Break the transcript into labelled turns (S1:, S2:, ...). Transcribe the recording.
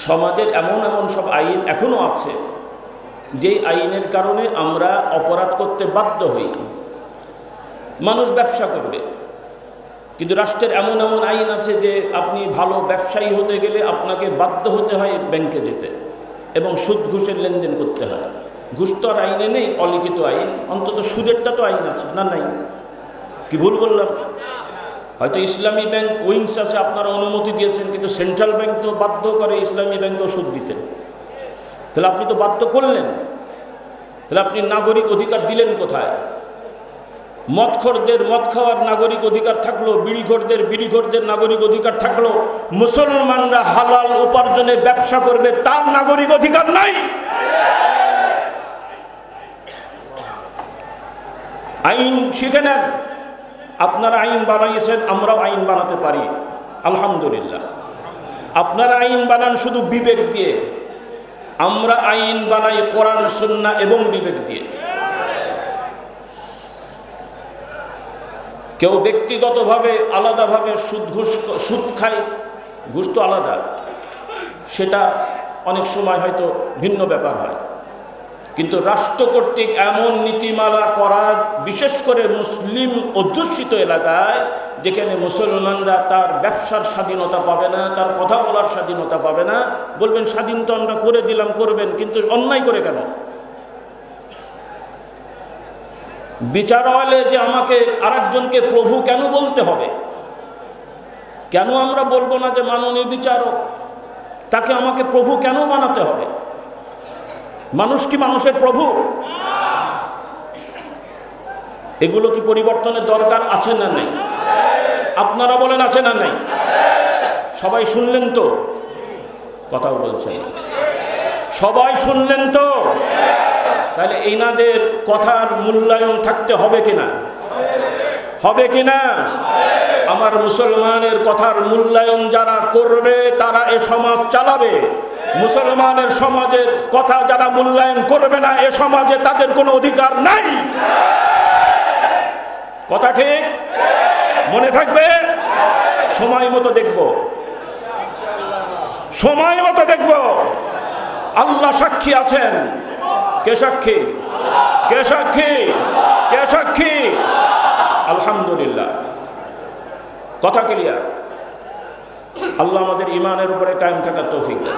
S1: সমাজের এমন এমন সব আইন এখনও আছে যেই আইনের কারণে আমরা অপরাধ করতে বাধ্য হই। মানুষ ব্যবসা করবে, কিন্তু রাষ্ট্রের এমন এমন আইন আছে যে আপনি ভালো ব্যবসায়ী হতে গেলে আপনাকে বাধ্য হতে হয় ব্যাংকে যেতে এবং সুদ ঘুষের লেনদেন করতে হয়। ঘুষ তো আর আইনে নেই, অলিখিত আইন, অন্তত সুদেরটা তো আইন আছে না? নাই? কি ভুল বললাম? হয়তো ইসলামী ব্যাংক উইংস আছে, আপনারা অনুমতি দিয়েছেন, কিন্তু সেন্ট্রাল ব্যাংক তো বাধ্য করে ইসলামী ব্যাংকেও সুদ দিতে। তাহলে আপনি তো বাধ্য করলেন, তাহলে আপনি নাগরিক অধিকার দিলেন কোথায়? মদখোরদের মদ খাওয়ার নাগরিক অধিকার থাকলো, বিড়িখোরদের নাগরিক অধিকার থাকলো, মুসলমানরা হালাল উপার্জনে ব্যবসা করবে তার নাগরিক অধিকার নাই। আইন শিখে নেন। আপনারা আইন বানাইয়েছেন, আমরাও আইন বানাতে পারি, আলহামদুলিল্লাহ। আপনারা আইন বানান শুধু বিবেক দিয়ে, আমরা আইন বানাই কোরআন সুন্নাহ এবং বিবেক দিয়ে। কেউ ব্যক্তিগতভাবে আলাদাভাবে সুদ খায়, ঘুষ তো আলাদা, সেটা অনেক সময় হয়তো ভিন্ন ব্যাপার হয়, কিন্তু রাষ্ট্র কর্তৃক এমন নীতিমালা করা, বিশেষ করে মুসলিম অধ্যুষিত এলাকায় যেখানে মুসলমানরা তার ব্যবসার স্বাধীনতা পাবে না, তার কথা বলার স্বাধীনতা পাবে না। বলবেন স্বাধীন তো আমরা করে দিলাম, করবেন, কিন্তু অন্যায় করে কেন? বিচারালয়ে যে আমাকে আরেকজনকে প্রভু কেন বলতে হবে? কেন আমরা বলবো না যে মাননীয় বিচারক, তাকে আমাকে প্রভু কেন বানাতে হবে? মানুষ কি মানুষের প্রভু? এগুলো কি পরিবর্তনের দরকার আছে না নাই? আপনারা বলেন আছে না নাই? সবাই শুনলেন তো? কথাও বলছেন, সবাই শুনলেন তো? তাহলে এনাদের কথার মূল্যায়ন থাকতে হবে কিনা? হবে কিনা? আমার মুসলমানের কথার মূল্যায়ন যারা করবে তারা এ সমাজ চালাবে। মুসলমানের সমাজের কথা যারা মূল্যায়ন করবে না, এ সমাজে তাদের কোনো অধিকার নাই। কথা ঠিক? মনে থাকবে? সময় মতো দেখব, সময় মতো দেখব। আল্লাহ সাক্ষী আছেন। কে সাক্ষী? কে সাক্ষী? কে সাক্ষী? আলহামদুলিল্লাহ। কথা ক্লিয়ার? আল্লাহ আমাদের ইমানের উপরে কায়েম থাকার তৌফিক দেন।